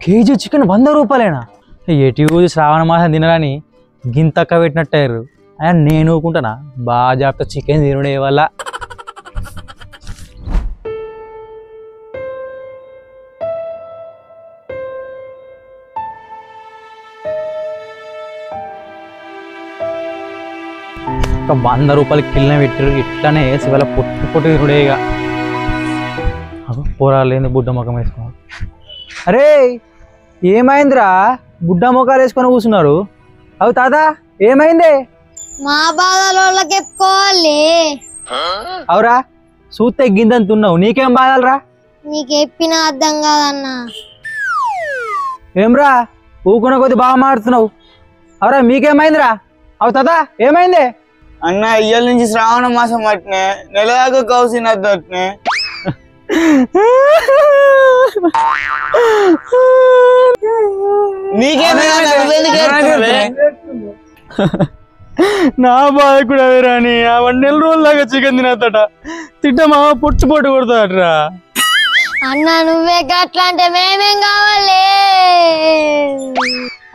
KG chicken 100 రూపాయలేనా? ఎటు శ్రావణ మాసం తినరాని గింతక్క పెట్టినట్టారు. ఆయన నేను ఊరుకుంటానా? బాగా జాగ్రత్త చికెన్ తినడే వల్ల. ఒక 100 రూపాయలు కిల్న పెట్టారు. ఇట్లానే శివల పొట్టు పొట్టు తిరుడేగా. పోరాలేని బుడ్డ ముఖం వేసుకున్నారు. అరే ఏమైందిరా బుడ్డ ముఖాలు వేసుకొని కూర్చున్నారు? అవు తాత ఏమైంది? మా బాధలు చెప్పుకోవాలి. అవురా చూస్తే గిందంత ఉన్నావు, నీకేం బాధలరా? నీకు చెప్పిన అర్థం కాదన్నా. ఏమ్రా ఊకున్న కొద్ది బాగా మాడుతున్నావు. అవురా మీకేమైందిరా? అవు తాత ఏమైంది? అన్న ఇయ్యాల నుంచి శ్రావణ మాసం అట్నే నెల దాకా కౌసినద్దు అట్నే. నా బాధ కూడా రాని 1 నెల రోజులాగా చికెన్ తినద్దట. తిట్టమా పొట్టు పొట్టు కొడతాడరా. అన్నా నువ్వే గట్లా అంటే మేమేం కావాలి?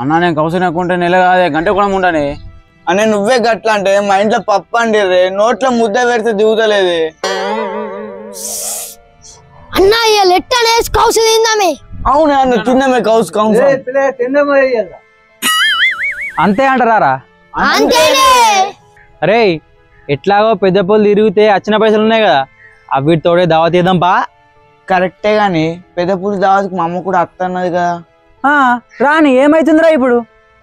అన్నా నేను కౌసినకుంటే నెల కాదే గంట కూడా ఉండని. అన్న నువ్వే గట్లా అంటే మా ఇంట్లో పప్పు అండిర్రే, నోట్లో ముద్ద పెడితే దిగుతలేదు. అన్నా ఇవాళ ఎట్టనేసి కౌసు తిందామే. అవునా అన్న తిందామే కౌసు కౌసు. అంతే అంటారా? అంతేనే. అరే ఎట్లాగో పెద్ద పొలు తిరిగితే వచ్చిన పైసలు ఉన్నాయి కదా, అవి తోడే దావా తీద్దాంపా. కరెక్టే గాని పెద్ద పులి దావతికి మా అమ్మ కూడా అత్తన్నది కదా. రాని ఏమైతుందిరా ఇప్పుడు?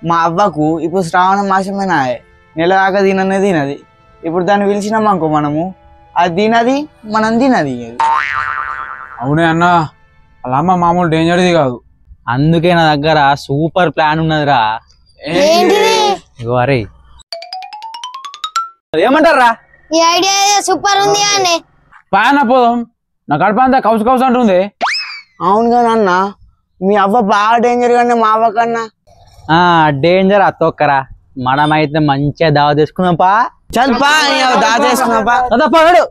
మా అవ్వకు ఇప్పుడు శ్రావణ మాసమేనా, నెల దాకా తినది. ఇప్పుడు దాన్ని పిలిచినాం అనుకో మనము, అది తినది మనం తినది. అవునే అన్న అలా అమ్మ మామూలు డేంజర్ది కాదు. అందుకే నా దగ్గర సూపర్ ప్లాన్ ఉన్నదిరా. ఇగో అరే ఏమంటారా? ఈ ఐడియా సూపర్ ఉంది అని పాయన పోదాం. నా కడప అంతా కౌసు కౌసు అంటుంది. అవును కదా అన్న, మీ అవ్వ బాగా డేంజర్ గానే మా అవ్వ కన్నా. డేంజర్ అత్తొక్కరా. మనమైతే మంచిగా దావా తీసుకుందాంపా. చల్ పా దా చేసుకున్నాపా. పగడు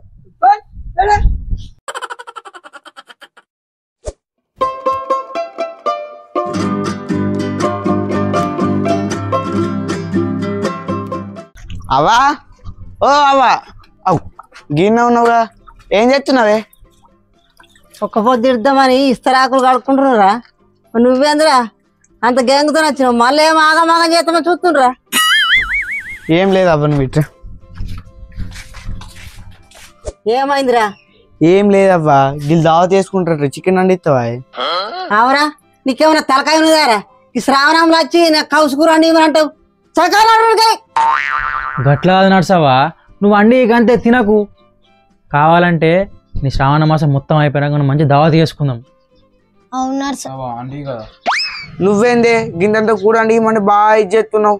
అవా ఓ అవా అవు గిన్నె ఉన్నావుగా, ఏం చేస్తున్నావే? ఒక్క పొద్దు ఇద్దామని ఇస్తరాకులు కడుక్కుంటున్నారా? నువ్వేంద్రా అంత గెంగుతో వచ్చినావు? మళ్ళీ ఏం ఆగమాగం చేస్తామని చూస్తుండ్రా? ఏం లేదు అవ్వ నువ్వు ఇట్లా. ఏమైందిరా? ఏం లేదవ్వా, గిల్ దావా చేసుకుంటారు, చికెన్ వండిస్తావా? అవురా నీకేమన్నా తలకాయ ఉన్నదారా? ఈ శ్రావణంలో వచ్చి నాకు కౌసు కూర వండి అంటావు. సకాలం గట్లా నడుసావా నువ్వు? అండి అంతే తినకు. కావాలంటే నీ శ్రావణ మాసం మొత్తం అయిపోయినాక మంచి దావా చేసుకుందాం. అవును కదా నువ్వేందే గింతంతా కూర వండిమంటే బాగా ఇచ్చేస్తున్నావు.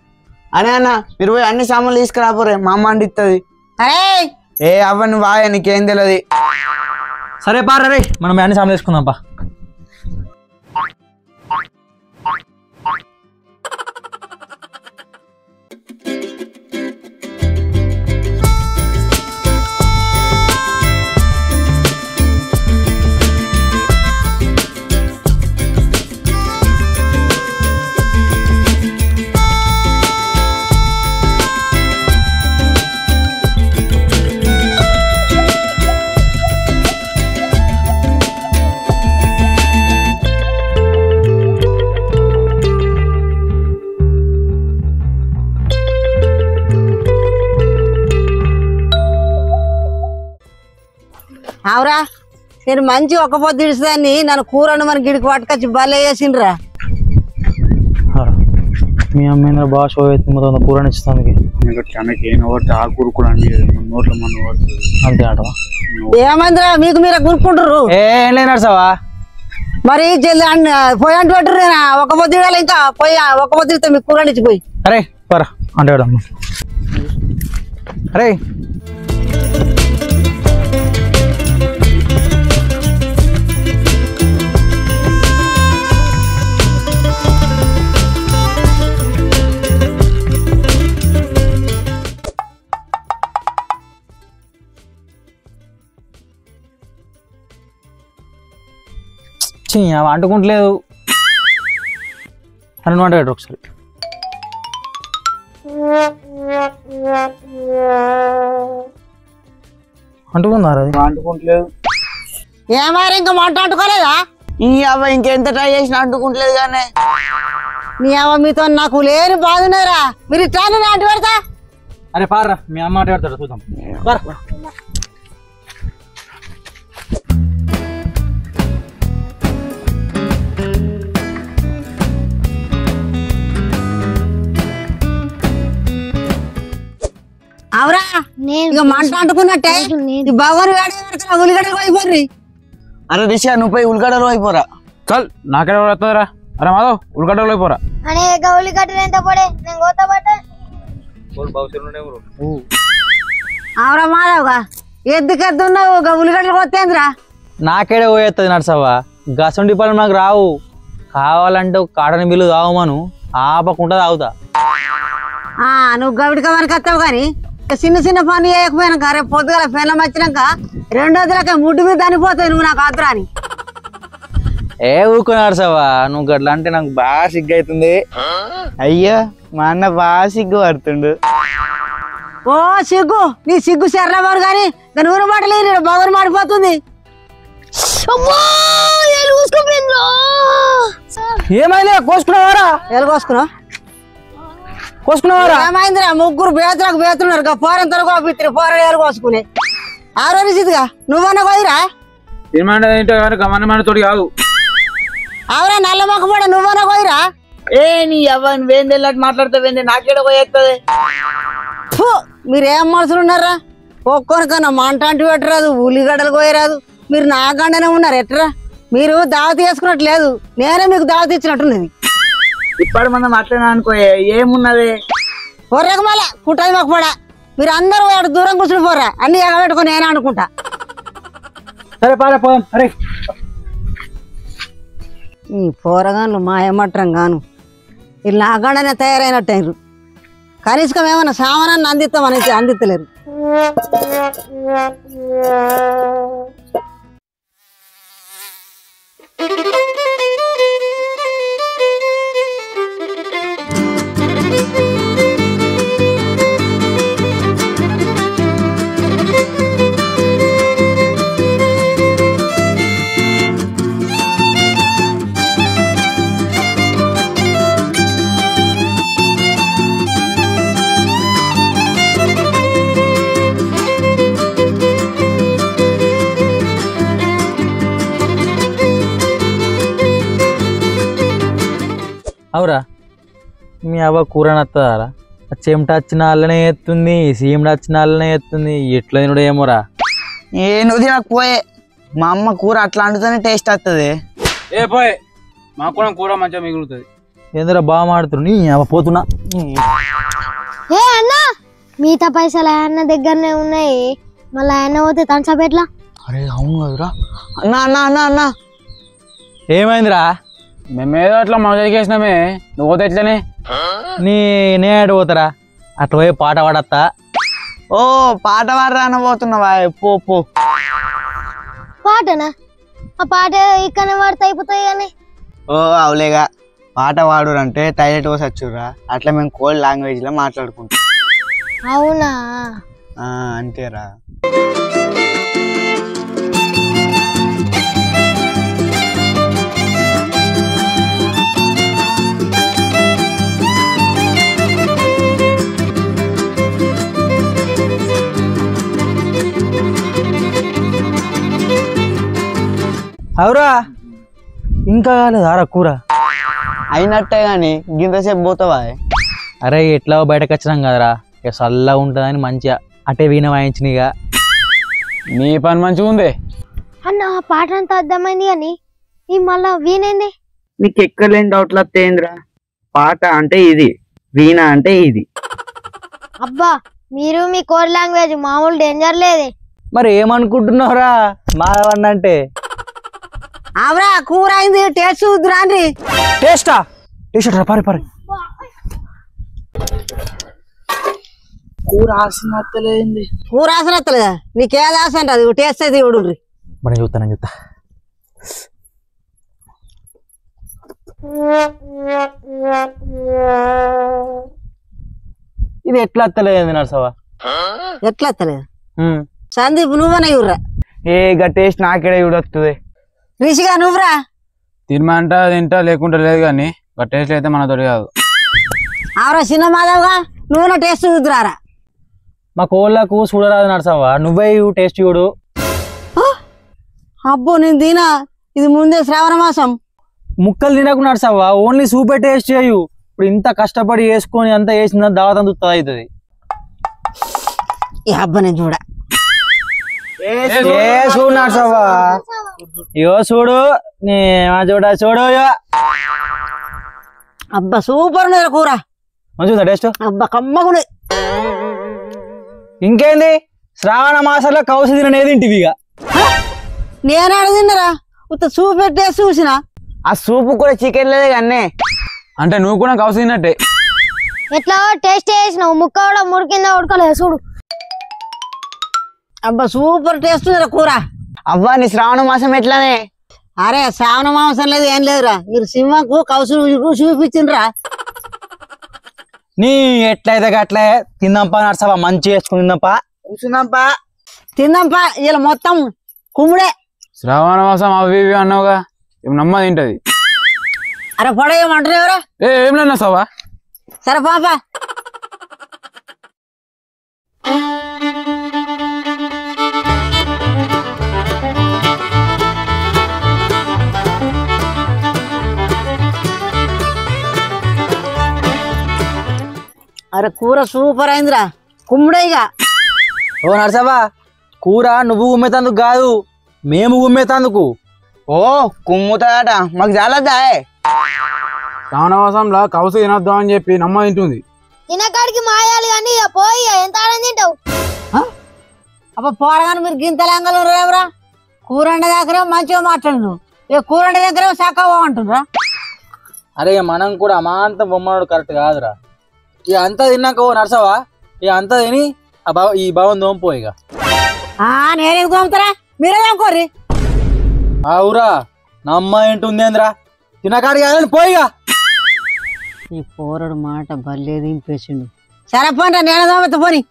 అనే అన్న మీరు పోయి అన్ని సామాన్లు తీసుకురాపోరే, మా అమ్మ వండిస్తుంది. అరే ఏ అవ్వ నువ్వు వాయ, నీకేం తెలియదు. సరే పారా రే మనం అన్ని సామాన్లు తీసుకుందాంపా. అవురా నేను మంచి ఒక్క పొద్దు ఇడిసేదాన్ని నన్ను కూరను మన గిడికి పట్టుకొచ్చి బలే వేసిండ్రా. మీ అమ్మ బాగా షో అవుతుంది, కూర ఇస్తానికి ఆ కూర కూడా నోట్లో మన అంతే అంటవా? ఏమైందిరా మీకు మీరే గురుకుంటారు? ఏం లేదు నడుసావా? మరి జల్ది పోయి అంటు పెట్టరు. ఒక పొద్దు ఇడాలి, ఇంకా పోయి ఒక పొద్దు ఇస్తే మీకు కూర నుంచి పోయి. అరే పరా అంటే అరే అంటుకుంటలేదు. అని నువ్వు అంటే ఒకసారి అంటుకున్నారా అది అంటుకుంటలేదు. ఏమారి ఇంకా మంట అంటుకోలేదా? ఈ అవ్వ ఇంకెంత ట్రై చేసినా అంటుకుంటలేదు కానీ. నీ అవ్వ మీతో నాకు లేని బాధ ఉన్నారా? మీరు ఇట్లా అంటు పెడతా. అరే పారా మీ అమ్మ మాట పెడతాడు చూద్దాం. అవురా ఇక మంట అంటుకున్నట్టే ఈ భగవాన్ ఉల్లిగడ్డలు అయిపోర్రి. అరే రిషా నువ్వు పోయి ఉల్లిగడ్డలు అయిపోరా. చల్ నాకే వస్తుందిరా. అరే మాధవ్ ఉల్లిగడ్డలు అయిపోరా. అనే గౌలి కట్టలు ఎంత పడే నేను కోత పట్టే అవురా మాధవ్గా ఎద్దుకెద్దున్నావు ఉల్లిగడ్డలు కొత్తేంద్రా? నాకేడే పోయేస్తుంది నడుసవ్వా. గసండి పనులు నాకు రావు. కావాలంటే ఒక కాటన్ బిల్లు తాగమను ఆపకుండా తాగుతా. నువ్వు గవిడిక మనకి వస్తావు కానీ చిన్న చిన్న పని చేయకపోయినాక రేపు పొద్దుగల పెళ్ళం వచ్చినాక రెండోదిలక ముడ్డు మీద చనిపోతావు నువ్వు నాకు ఆతురాని. ఏ ఊరుకుని నడుసవ్వా నువ్వు గట్లా అంటే నాకు బాగా సిగ్గు అవుతుంది. అయ్యో మా అన్న బాగా సిగ్గు పడుతుండు. ఓ సిగ్గు నీ సిగ్గు శర్రవారు కానీ దాని ఊరు మాటలే నేను బగరు మాడిపోతుంది. ఏమైనా కోసుకున్నావారా? ఎలు కోసుకున్నావు కోసుకున్నావారా? ఏమైందిరా ముగ్గురు బేతులకు బేతున్నారు పోరని తరగో పిత్రి పోర ఏలు కోసుకునే ఆరోనిసిదిగా నువ్వన్నా పోయిరా గమనమైన తోటి కాదు. అవరా నల్ల మొక్క పడ నువ్వన్నా పోయిరా. ఏ నీ అవ్వ నువ్వేంది వెళ్ళట్టు మాట్లాడతావేంది నాకేడ పోయేస్తుంది. మీరేం మనుషులు ఉన్నారా? ఒక్కొనికన్నా మంట అంటు పెట్టరాదు ఉల్లిగడ్డలు పోయరాదు. మీరు నా గండనే ఉన్నారు ఎట్రా? మీరు దావతి వేసుకున్నట్లేదు నేనే మీకు దావతి ఇచ్చినట్టున్నది. ఇప్పుడు మనం అట్లనే అనుకో ఏమున్నది పొర్రకు మళ్ళా పుట్టది మాకు పడా. మీరు అందరూ వాడు దూరం కూర్చుని పోరా అన్ని ఎగబెట్టుకుని నేనే అనుకుంటా. సరే పారా పోదాం. అరే ఈ పోరగాన్లు మా ఏమట్రం గాను వీళ్ళు నా గండనే తయారైనట్టయిరు. కనీసం ఏమన్నా సామానాన్ని అందిస్తామని అందిస్తలేరు. అవురా మీ అవ్వ కూర నత్తదారా? చెమట వచ్చిన వాళ్ళనే ఎత్తుంది, సీమట వచ్చిన వాళ్ళనే ఎత్తుంది. ఎట్లా తినడు ఏమోరా. ఏ నువ్వు తినకపోయే మా అమ్మ కూర అట్లా అంటుతేనే టేస్ట్ వస్తుంది. ఏ పోయే మాకు కూడా కూర మంచిగా మిగులుతుంది. ఏందిరా బాగా మాడుతురు నీ అవ్వ పోతున్నా. ఏ అన్న మిగతా పైసలు అన్న దగ్గరనే ఉన్నాయి మళ్ళీ అన్న పోతే తనసపెట్లా. అరే అవును కదరా. అన్నా అన్నా అన్నా అన్నా ఏమైందిరా? మేమేదో అట్లా మజా చేసినామే నువ్వు పోతే ఎట్లనే నేడు పోతారా? అట్లా పోయి పాట పాడత్తా. ఓ పాట పాడరా అనబోతున్నావా? పో పో. పాటనా? ఆ పాట ఇక్కడనే పాడితే అయిపోతాయి కానీ. ఓ అవులేగా పాట పాడురంటే టైలెట్ పోసి వచ్చురా. అట్లా మేము కోల్డ్ లాంగ్వేజ్ లో మాట్లాడుకుంటాం. అవునా? అంతేరా. అవురా ఇంకా కాలేదారా కూర? అయినట్టే గాని గింతసేపు పోతావా? అరే ఎట్లా బయటకు వచ్చినాం కదరా ఇక చల్లగా ఉంటుందని మంచిగా అటే వీణ వాయించినగా. నీ పని మంచిగా ఉంది అన్న. ఆ పాట అంతా అర్థమైంది కానీ ఈ మళ్ళా వీణేంది? నీకు ఎక్కలేని డౌట్లు వస్తాయిందిరా. పాట అంటే ఇది, వీణ అంటే ఇది. అబ్బా మీరు మీ కోడ్ లాంగ్వేజ్ మామూలు డేంజర్ లేదే. మరి ఏమనుకుంటున్నావురా మాధవన్న అంటే? అవరా కూర అయింది టేస్ట్ చూద్దురాండ్రి. టేస్టా? టేస్ట్ రా పరి పరి. కూర ఆసినత్తలేంది. కూర ఆసన వస్తలేదా? నీకేది ఆశ అంటే అది టేస్ట్ అయితే ఇవ్వడు. మనం చూస్తా. ఇది ఎట్లా అత్తలేదు నర్సవా? ఎట్లా వస్తలేదు సందీప్ నువ్వనే ఇవ్వరా ఏ గా టేస్ట్ నాకేడ చూడొస్తుంది. రిషిగా నువ్వురా తినమంటా తింటా లేకుంటే లేదు కానీ టేస్ట్ అయితే మనతోటి కాదు. ఆవరా చిన్న మాధవ్గా నువ్వు నా టేస్ట్ చూద్దురారా. మా కోళ్ళకు చూడరాదు నర్సవ్వ, నువ్వే టేస్ట్ చూడు. అబ్బో నేను తినా, ఇది ముందే శ్రావణ మాసం. ముక్కలు తినకు నర్సవ్వ, ఓన్లీ సూపే టేస్ట్ చేయు. ఇప్పుడు ఇంత కష్టపడి వేసుకొని అంతా వేసిన దావత అంత అవుతుంది. ఈ అబ్బా నేను చూడ చూడు నర్సవ్వ, ఇగో చూడు నీ చూడు అబ్బా సూపర్ ఉన్నది కూర. మంచిదా టేస్ట్? అబ్బా కమ్మగుంది. ఇంకేంది, శ్రావణ మాసంలో కౌసు తిననేది ఇంటివి. ఇక నేనాడ తిన్నరా ఉత్త సూప్ పెట్టేసి చూసిన. ఆ సూపు కూడా చికెన్ లేదే కానీ. అంటే నువ్వు కూడా కౌసు తిన్నట్టే. ఎట్లా టేస్ట్ చేసినావు, ముక్క కూడా మురికిందా ఉడకలేదు చూడు. అబ్బా సూపర్ టేస్ట్ ఉన్నది కూర. అవ్వా నీ శ్రావణ మాసం ఎట్లానే? అరే శ్రావణ మాసం లేదు ఏం లేదురా, మీరు సింహకు కౌసు చూపించిండ్రా. నీ ఎట్లయితే అట్లే తిందాంపా నర్సవ్వ, మంచి వేసుకుని తిందాంపా. కూర్చుందాంపా. తిందాంపా ఇలా మొత్తం కుమ్ముడే. శ్రావణ మాసం అవి ఇవి అన్నావుగా, ఇప్పుడు నమ్మ తింటది. అరే పొడేయమంటారు ఎవరా? ఏం లేనా సవా. సరే పాప అరే కూర సూపర్ అయిందిరా, కుమ్ముడేగా. ఓ నర్సవ్వ, కూర నువ్వు గుమ్మేతందుకు కాదు, మేము గుమ్మేతందుకు. ఓ కుమ్ముతాడట, మాకు చాలా దాయే. శ్రావణ మాసంలో కౌసు తినొద్దాం అని చెప్పి నమ్మ తింటుంది. తినకాడికి మాయాలి కానీ ఇక పోయి ఎంత ఆడని తింటావు. అబ్బా పోరగానే మీరు గింతలంగలు రేవరా. కూర వండే దగ్గర మంచిగా మాట్లాడు, ఇక కూర వండే దగ్గర సక్కగా అంటుండ్రా. అరే మనం కూడా అమాంతం బొమ్మడు కరెక్ట్ కాదురా. ఇక అంతా తిన్నాక ఓ నర్సవ్వ, ఇక అంతా తిని ఈ భవన్ దోంపో. ఇక నేనే తోముతారా, మీరే తోముకోర్రి. అవురా, నమ్మ ఏంటుందేంద్రా, తినకాడికి కాదని పోయిగా. ఈ పోరడు మాట భలే దింపేసిండు. సరే పోండి నేనే తోమత పోని.